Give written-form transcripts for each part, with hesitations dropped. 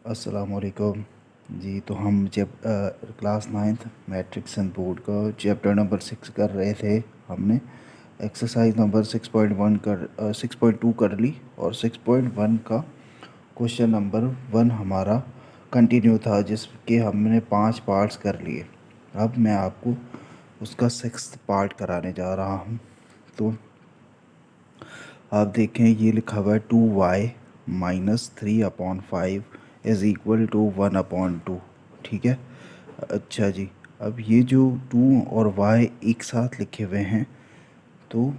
अस्सलामुअलैकुम जी। तो हम जब class ninth matrix and board का चैप्टर नंबर 6 कर रहे थे, हमने एक्सरसाइज नंबर 6.2 कर ली और 6.1 का क्वेश्चन नंबर 1 हमारा कंटिन्यू था, जिसके हमने 5 पार्ट्स कर लिए। अब मैं आपको उसका 6th पार्ट कराने जा रहा हूँ। तो आप देखें, ये लिखा हुआ है 2y minus 3/5 is equal to 1/2। ठीक है। अच्छा जी, अब ये जो 2 और y एक साथ लिखे हुए हैं, तो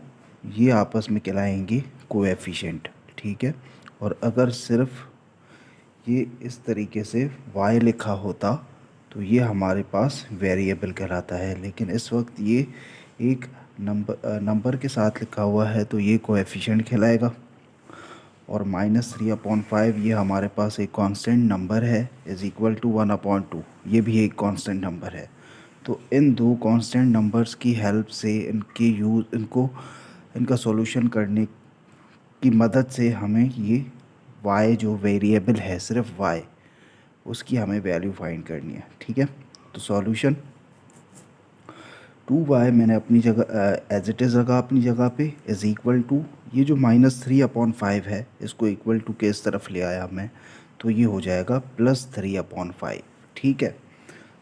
ये आपस में कहलाएंगे कोएफिशिएंट। ठीक है। और अगर सिर्फ ये इस तरीके से y लिखा होता तो ये हमारे पास वेरिएबल कहलाता है, लेकिन इस वक्त ये एक नंबर के साथ लिखा हुआ है तो ये कोएफिशिएंट कहलाएगा। और -3/5 ये हमारे पास एक कांस्टेंट नंबर है, इज़ इक्वल टू 1/2, ये भी एक कांस्टेंट नंबर है। तो इन दो कांस्टेंट नंबर्स की हेल्प से इनका सॉल्यूशन करने की मदद से हमें ये y जो वेरिएबल है, सिर्फ y, उसकी हमें वैल्यू फाइंड करनी है। ठीक है। तो सॉल्यूशन 2y मैंने अपनी जगह एज इट इज़ रखा अपनी जगह पे, इज़ इक्वल टू ये जो -3/5 है, इसको इक्वल टू के इस तरफ ले आया मैं, तो ये हो जाएगा +3/5। ठीक है।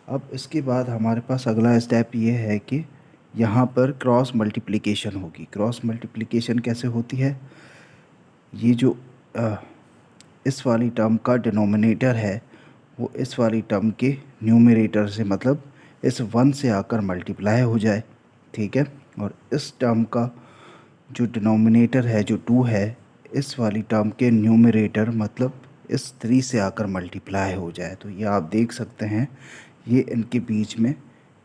अब इसके बाद हमारे पास अगला स्टेप ये है कि यहाँ पर क्रॉस मल्टीप्लिकेशन होगी। क्रॉस मल्टीप्लिकेशन कैसे होती है? ये जो इस वाली टर्म का डिनोमिनेटर है वो इस वाली टर्म के न्यूमरेटर से, मतलब इस 1 से आकर मल्टीप्लाई हो जाए। ठीक है। और इस टर्म का जो डिनोमिनेटर है, जो 2 है, इस वाली टर्म के न्यूमरेटर मतलब इस 3 से आकर मल्टीप्लाई हो जाए। तो ये आप देख सकते हैं, ये इनके बीच में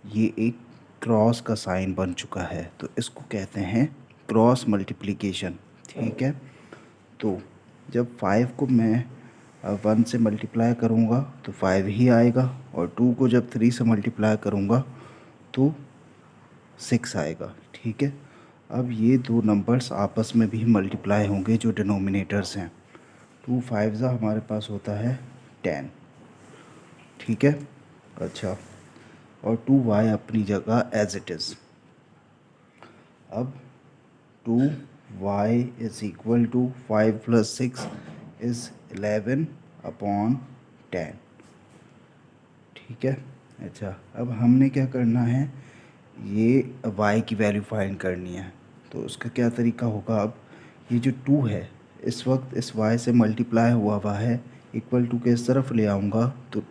ये एक क्रॉस का साइन बन चुका है, तो इसको कहते हैं क्रॉस मल्टीप्लिकेशन। ठीक है। तो जब 5 को मैं 1 से मल्टीप्लाई करूँगा तो 5 ही आएगा, और 2 को जब 3 से मल्टीप्लाई करूँगा तो 6 आएगा। ठीक है। अब ये दो नंबर्स आपस में भी मल्टीप्लाई होंगे जो डिनोमिनेटर्स हैं। 2 5 हमारे पास होता है 10। ठीक है। अच्छा, और 2y अपनी जगह एज इट इज़। अब 2y is equal to 5 + 6 is 11/10। ठीक है। अच्छा, अब हमने क्या करना है, ये y की वैल्यू फाइंड करनी है। तो उसका क्या तरीका होगा? अब ये जो 2 है, इस वक्त इस y से मल्टीप्लाई हुआ है, इक्वल टू के इस तरफ ले आऊँगा तो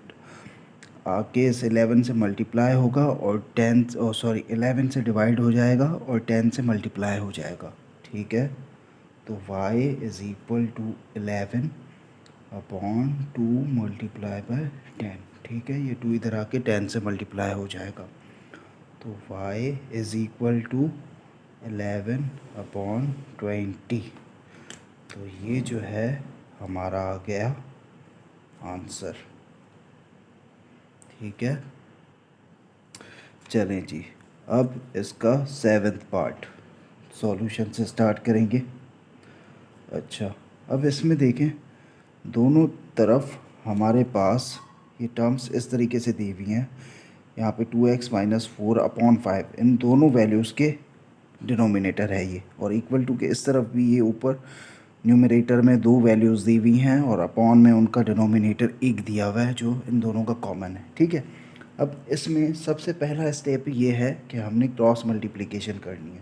आके इस 11 से मल्टीप्लाई होगा और 11 से डिवाइड हो जाएगा और 10 से मल्टीप्लाई हो जाएगा। ठीक है। तो y is equal to 11/2 multiply by 10। ठीक है। ये 2 इधर आके 10 से मल्टीप्लाई हो जाएगा, तो y इज़ इक्वल टू 11/20। तो ये जो है हमारा आ गया आंसर। ठीक है। चलें जी, अब इसका 7th पार्ट सॉल्यूशन से स्टार्ट करेंगे। अच्छा, अब इसमें देखें, दोनों तरफ हमारे पास ये टर्म्स इस तरीके से दी हुई हैं। यहाँ पे 2x - 4/5 इन दोनों वैल्यूज़ के डिनोमिनेटर है ये, और इक्वल टू के इस तरफ भी ये ऊपर न्यूमरेटर में दो वैल्यूज़ दी हुई हैं और अपॉन में उनका डिनोमिनेटर एक दिया हुआ है जो इन दोनों का कॉमन है। ठीक है। अब इसमें सबसे पहला स्टेप ये है कि हमने क्रॉस मल्टीप्लिकेशन करनी है।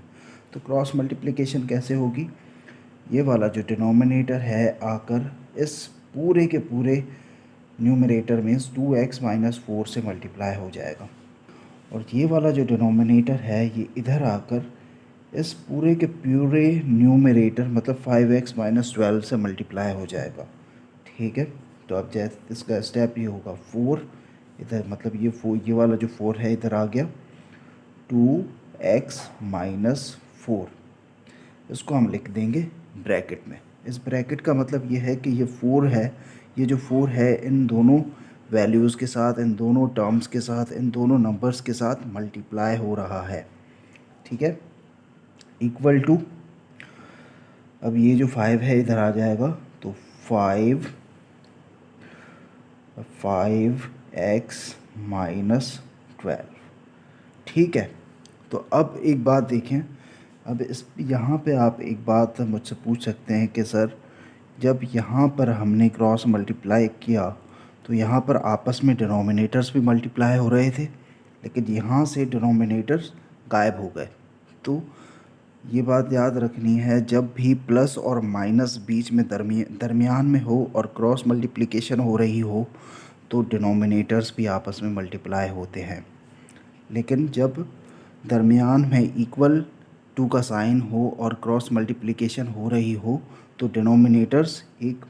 तो क्रॉस मल्टीप्लिकेशन कैसे होगी? ये वाला जो डिनोमिनेटर है आकर इस पूरे के पूरे न्यूमरेटर मीन्स 2x - 4 से मल्टीप्लाई हो जाएगा, और ये वाला जो डिनोमिनेटर है ये इधर आकर इस पूरे के पूरे न्यूमरेटर मतलब 5x - 12 से मल्टीप्लाई हो जाएगा। ठीक है। तो अब जैसे इसका स्टेप ये होगा 4 इधर, मतलब ये वाला जो 4 है इधर आ गया, 2x - 4, इसको हम लिख देंगे ब्रैकेट में। इस ब्रैकेट का मतलब ये है कि ये 4 है, ये जो 4 है इन दोनों वैल्यूज़ के साथ, इन दोनों टर्म्स के साथ, इन दोनों नंबर्स के साथ मल्टीप्लाई हो रहा है। ठीक है। इक्वल टू, अब ये जो 5 है इधर आ जाएगा, तो 5 5x-12। ठीक है, तो अब एक बात देखें। अब इस यहाँ पे आप एक बात मुझसे पूछ सकते हैं कि सर जब यहाँ पर हमने क्रॉस मल्टीप्लाई किया तो यहाँ पर आपस में डिनोमिनेटर्स भी मल्टीप्लाई हो रहे थे, लेकिन यहाँ से डिनोमिनेटर्स गायब हो गए। तो ये बात याद रखनी है, जब भी प्लस और माइनस बीच में दरमियान में हो और क्रॉस मल्टीप्लिकेशन हो रही हो तो डिनोमिनेटर्स भी आपस में मल्टीप्लाई होते हैं। लेकिन जब दरमियान में इक्वल टू का साइन हो और क्रॉस मल्टीप्लिकेशन हो रही हो तो डिनोमिनेटर्स एक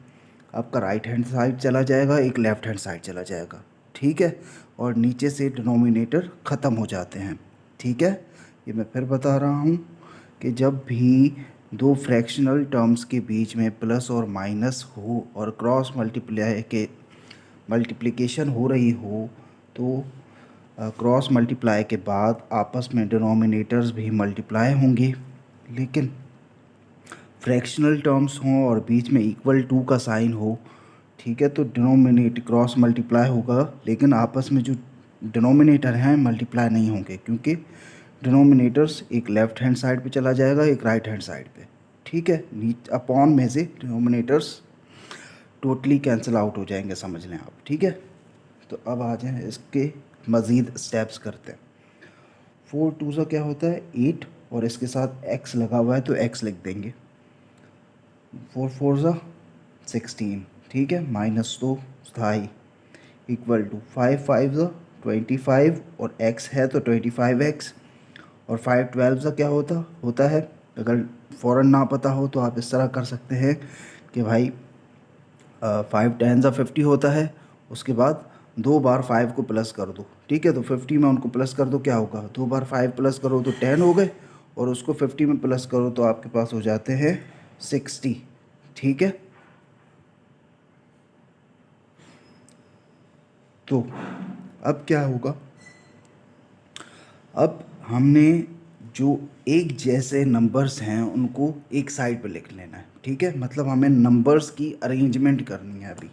आपका राइट हैंड साइड चला जाएगा, एक लेफ़्ट हैंड साइड चला जाएगा। ठीक है, और नीचे से डिनोमिनेटर ख़त्म हो जाते हैं। ठीक है, ये मैं फिर बता रहा हूँ कि जब भी दो फ्रैक्शनल टर्म्स के बीच में प्लस और माइनस हो और क्रॉस मल्टीप्लिकेशन हो रही हो तो क्रॉस मल्टीप्लाई के बाद आपस में डिनोमिनेटर्स भी मल्टीप्लाई होंगे। लेकिन फ्रैक्शनल टर्म्स हों और बीच में इक्वल टू का साइन हो, ठीक है, तो क्रॉस मल्टीप्लाई होगा, लेकिन आपस में जो डिनोमिनेटर हैं मल्टीप्लाई नहीं होंगे, क्योंकि डिनोमिनेटर्स एक लेफ़्ट हैंड साइड पे चला जाएगा, एक राइट हैंड साइड पे। ठीक है, अपॉन में से डिनोमिनेटर्स टोटली कैंसिल आउट हो जाएंगे, समझ लें आप। ठीक है, तो अब आ जाएं इसके मज़ीद स्टेप्स करते हैं। 4 2 सा क्या होता है 8, और इसके साथ x लगा हुआ है तो x लिख देंगे। 4 4 सा 16, ठीक है, माइनस तो स्थाई इक्वल टू 5 5 सा 25, और x है तो 25x, और 5 12 सा क्या होता है। अगर फ़ौरन ना पता हो तो आप इस तरह कर सकते हैं कि भाई 5 10 सा 50 होता है, उसके बाद 2 बार 5 को प्लस कर दो। ठीक है, तो 50 में उनको प्लस कर दो, क्या होगा 2 बार 5 प्लस करो तो 10 हो गए, और उसको 50 में प्लस करो तो आपके पास हो जाते हैं 60। ठीक है, तो अब क्या होगा, अब हमने जो एक जैसे नंबर्स हैं उनको एक साइड पर लिख लेना है। ठीक है, मतलब हमें नंबर्स की अरेंजमेंट करनी है अभी।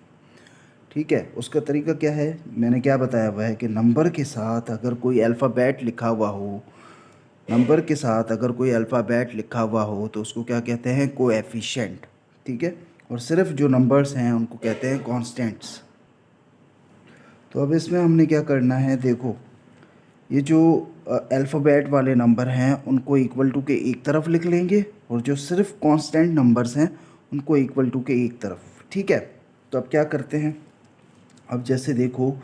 ठीक है, उसका तरीका क्या है, मैंने क्या बताया हुआ है कि नंबर के साथ अगर कोई अल्फ़ाबेट लिखा हुआ हो, नंबर के साथ अगर कोई अल्फ़ाबेट लिखा हुआ हो तो उसको क्या कहते हैं, कोएफिशिएंट। ठीक है, और सिर्फ जो नंबर्स हैं उनको कहते हैं कांस्टेंट्स। तो अब इसमें हमने क्या करना है, देखो ये जो अल्फ़ाबेट वाले नंबर हैं उनको इक्वल टू के एक तरफ लिख लेंगे, और जो सिर्फ कांस्टेंट नंबर्स हैं उनको इक्वल टू के एक तरफ। ठीक है, तो अब क्या करते हैं, अब जैसे देखो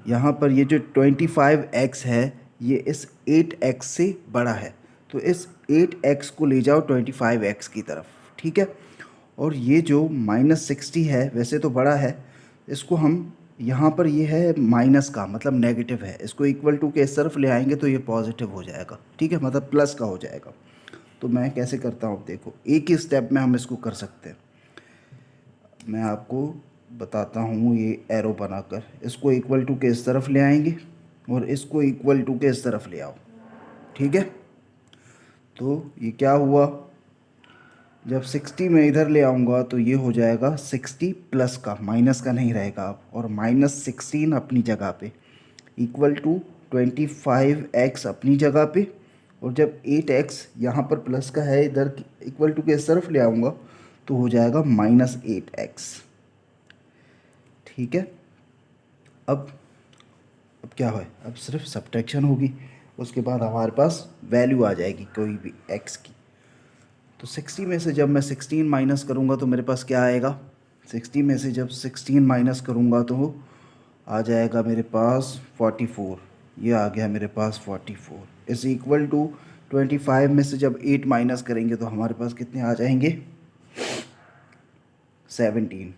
यहाँ पर ये जो 25x है ये इस 8x से बड़ा है, तो इस 8x को ले जाओ 25x की तरफ। ठीक है, और ये जो -60 है वैसे तो बड़ा है, इसको हम यहाँ पर ये है माइनस का मतलब नेगेटिव है, इसको इक्वल टू के इस तरफ ले आएंगे तो ये पॉजिटिव हो जाएगा। ठीक है, मतलब प्लस का हो जाएगा। तो मैं कैसे करता हूँ, देखो एक ही स्टेप में हम इसको कर सकते हैं। मैं आपको बताता हूँ, ये एरो बनाकर इसको इक्वल टू के इस तरफ ले आएंगे और इसको इक्वल टू के इस तरफ ले आओ। ठीक है, तो ये क्या हुआ, जब 60 मैं इधर ले आऊँगा तो ये हो जाएगा 60 प्लस का, माइनस का नहीं रहेगा अब, और -16 अपनी जगह पे इक्वल टू 25x अपनी जगह पे, और जब 8x यहाँ पर प्लस का है इधर इक्वल टू के इस तरफ ले आऊँगा तो हो जाएगा -8x। ठीक है, अब क्या है, अब सिर्फ सब्ट्रैक्शन होगी, उसके बाद हमारे पास वैल्यू आ जाएगी कोई भी x की। तो 60 में से जब मैं 16 माइनस करूँगा तो मेरे पास क्या आएगा, 60 में से जब 16 माइनस करूँगा तो आ जाएगा मेरे पास 44। ये आ गया मेरे पास 44 इज़ इक्वल टू 25 में से जब 8 माइनस करेंगे तो हमारे पास कितने आ जाएंगे, 17।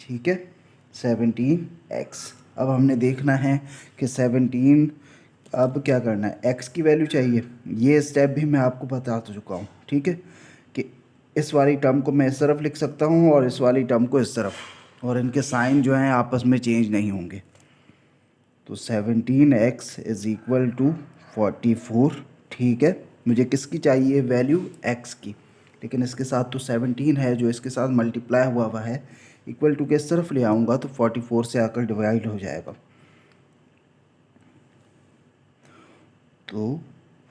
ठीक है, 17x। अब हमने देखना है कि 17, अब क्या करना है, x की वैल्यू चाहिए। ये स्टेप भी मैं आपको बता चुका हूँ। ठीक है, कि इस वाली टर्म को मैं इस तरफ लिख सकता हूँ और इस वाली टर्म को इस तरफ, और इनके साइन जो हैं आपस में चेंज नहीं होंगे। तो 17x इज़ इक्वल टू 44। ठीक है, मुझे किसकी चाहिए वैल्यू, x की, लेकिन इसके साथ तो 17 है जो इसके साथ मल्टीप्लाई हुआ है, इक्वल टू के इस तरफ ले आऊँगा तो 44 से आकर डिवाइड हो जाएगा, तो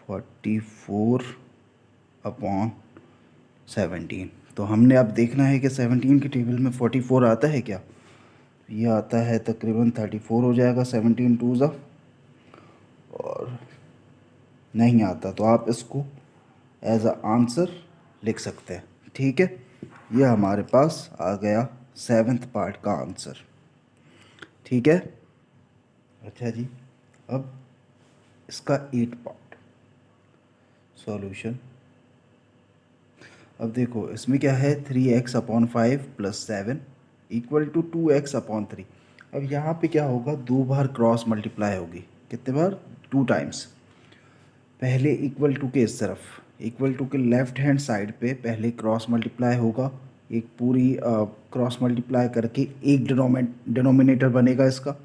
44/17। तो हमने अब देखना है कि 17 के टेबल में 44 आता है क्या। ये आता है तकरीबन 34 हो जाएगा 17 टू ज़ा, और नहीं आता तो आप इसको एज अ आंसर लिख सकते हैं। ठीक है, ये हमारे पास आ गया 7th पार्ट का आंसर। ठीक है, अच्छा जी, अब इसका 8 पार्ट सॉल्यूशन। अब देखो इसमें क्या है, 3x/5 + 7 इक्वल टू 2x/3। अब यहाँ पे क्या होगा, 2 बार क्रॉस मल्टीप्लाई होगी। कितने बार, 2 टाइम्स। पहले इक्वल टू के इस तरफ, इक्वल टू के लेफ़्ट हैंड साइड पे पहले क्रॉस मल्टीप्लाई होगा, एक पूरी क्रॉस मल्टीप्लाई करके एक डिनोमिनेटर बनेगा इसका।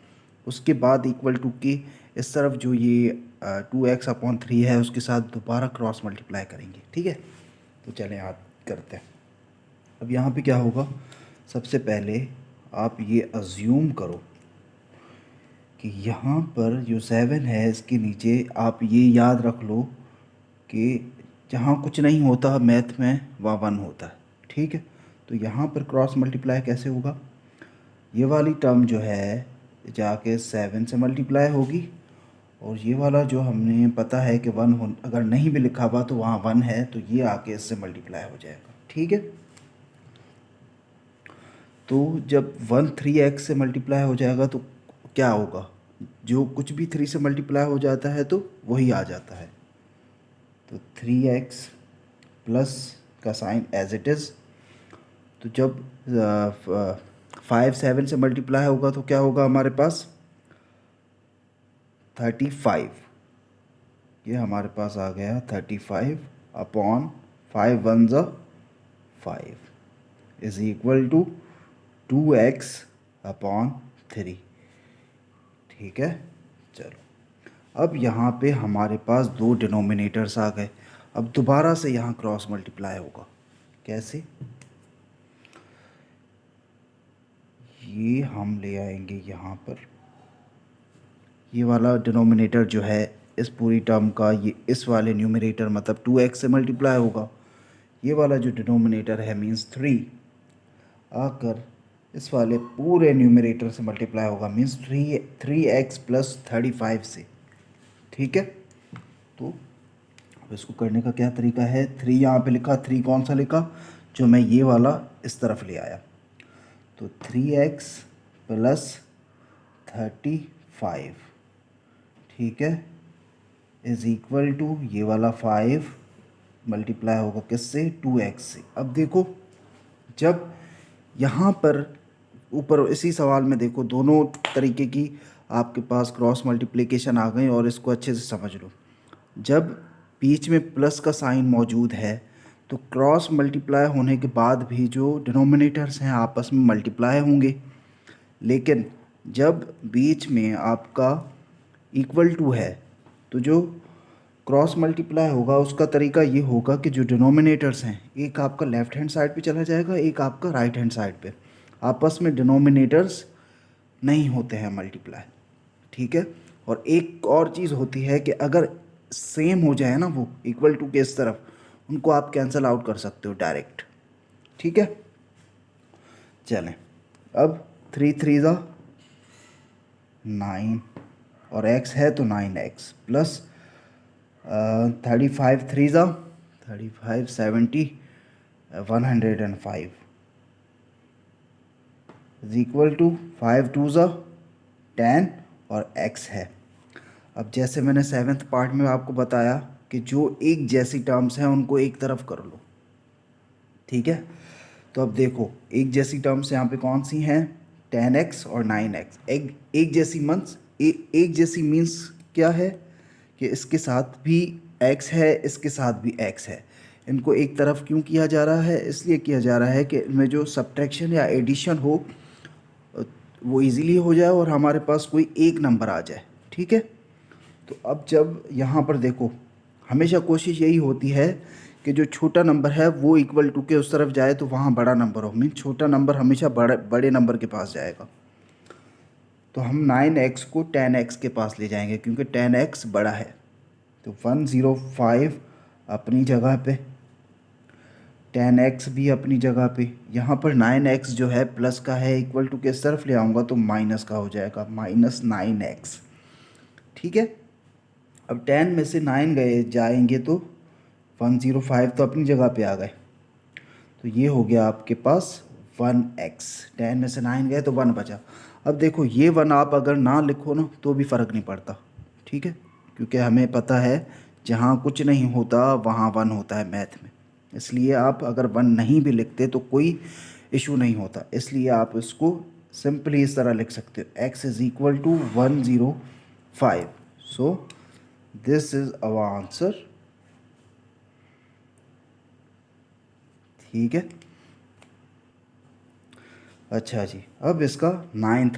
उसके बाद इक्वल टू के इस तरफ जो ये 2x/3 है उसके साथ दोबारा क्रॉस मल्टीप्लाई करेंगे। ठीक है, तो चलें याद करते हैं। अब यहाँ पे क्या होगा, सबसे पहले आप ये अज्यूम करो कि यहाँ पर जो 7 है इसके नीचे आप ये याद रख लो कि जहाँ कुछ नहीं होता मैथ में वहाँ 1 होता है। ठीक है, तो यहाँ पर क्रॉस मल्टीप्लाई कैसे होगा, ये वाली टर्म जो है जाके 7 से मल्टीप्लाई होगी, और ये वाला जो हमने पता है कि 1 अगर नहीं भी लिखा हुआ तो वहाँ 1 है, तो ये आके इससे मल्टीप्लाई हो जाएगा। ठीक है, तो जब 1 3x से मल्टीप्लाई हो जाएगा तो क्या होगा, जो कुछ भी 3 से मल्टीप्लाई हो जाता है तो वही आ जाता है। तो 3x प्लस का साइन एज इट इज़, तो जब 5 7 से मल्टीप्लाई होगा तो क्या होगा हमारे पास 35। ये हमारे पास आ गया 35/5 1 ज़ा 5 इज़ इक्वल टू 2x/3। ठीक है, चलो अब यहाँ पे हमारे पास 2 डिनोमिनेटर्स आ गए। अब दोबारा से यहाँ क्रॉस मल्टीप्लाई होगा। कैसे, ये हम ले आएंगे यहाँ पर, ये वाला डिनोमिनेटर जो है इस पूरी टर्म का, ये इस वाले न्यूमरेटर मतलब 2x से मल्टीप्लाई होगा। ये वाला जो डिनोमिनेटर है मींस 3 आकर इस वाले पूरे न्यूमरेटर से मल्टीप्लाई होगा, मींस 3x + 35 से। ठीक है, तो अब इसको करने का क्या तरीका है, 3 यहाँ पे लिखा, 3 कौन सा लिखा, जो मैं ये वाला इस तरफ ले आया, तो 3x + 35, ठीक है, इज़ इक्वल टू ये वाला 5 मल्टीप्लाई होगा किससे, 2x से। अब देखो जब यहाँ पर ऊपर इसी सवाल में देखो दोनों तरीके की आपके पास क्रॉस मल्टीप्लिकेशन आ गई, और इसको अच्छे से समझ लो। जब बीच में प्लस का साइन मौजूद है तो क्रॉस मल्टीप्लाई होने के बाद भी जो डिनोमिनेटर्स हैं आपस में मल्टीप्लाई होंगे, लेकिन जब बीच में आपका इक्वल टू है तो जो क्रॉस मल्टीप्लाई होगा उसका तरीका ये होगा कि जो डिनोमिनेटर्स हैं एक आपका लेफ़्ट हैंड साइड पे चला जाएगा, एक आपका राइट हैंड साइड पे, आपस में डिनोमिनेटर्स नहीं होते हैं मल्टीप्लाई। ठीक है, और एक और चीज़ होती है कि अगर सेम हो जाए ना वो इक्वल टू के इस तरफ, उनको आप कैंसिल आउट कर सकते हो डायरेक्ट। ठीक है, चलें अब 3 3 ज़ा 9 और x है तो 9x प्लस 35 3 ज़ा 35 70 105 इज इक्वल टू 5 2 ज़ा 10 और x है। अब जैसे मैंने 7th पार्ट में आपको बताया कि जो एक जैसी टर्म्स हैं उनको एक तरफ कर लो। ठीक है, तो अब देखो एक जैसी टर्म्स यहाँ पे कौन सी हैं, 10x और 9x। एक जैसी एक जैसी मीन्स क्या है कि इसके साथ भी x है, इसके साथ भी x है। इनको एक तरफ क्यों किया जा रहा है, इसलिए किया जा रहा है कि इनमें जो सब्ट्रैक्शन या एडिशन हो वो इजीली हो जाए और हमारे पास कोई एक नंबर आ जाए। ठीक है, तो अब जब यहाँ पर देखो हमेशा कोशिश यही होती है कि जो छोटा नंबर है वो इक्वल टू के उस तरफ जाए तो वहाँ बड़ा नंबर हो, मीन छोटा नंबर हमेशा बड़े नंबर के पास जाएगा। तो हम 9x को 10x के पास ले जाएंगे क्योंकि 10x बड़ा है। तो 105 अपनी जगह पे, 10x भी अपनी जगह पे, यहाँ पर 9x जो है प्लस का है, इक्वल टू किस तरफ ले आऊँगा तो माइनस का हो जाएगा, -9x। ठीक है, अब 10 में से 9 गए जाएंगे तो 105 तो अपनी जगह पे आ गए। तो ये हो गया आपके पास 1x। 10 में से 9 गए तो 1 बचा। अब देखो ये 1 आप अगर ना लिखो ना तो भी फ़र्क नहीं पड़ता, ठीक है, क्योंकि हमें पता है जहाँ कुछ नहीं होता वहाँ 1 होता है मैथ में। इसलिए आप अगर 1 नहीं भी लिखते तो कोई इशू नहीं होता। इसलिए आप इसको सिंपली इस तरह लिख सकते हो, x is equal to 105। So this is our answer. ठीक है, अच्छा जी, अब इसका 9th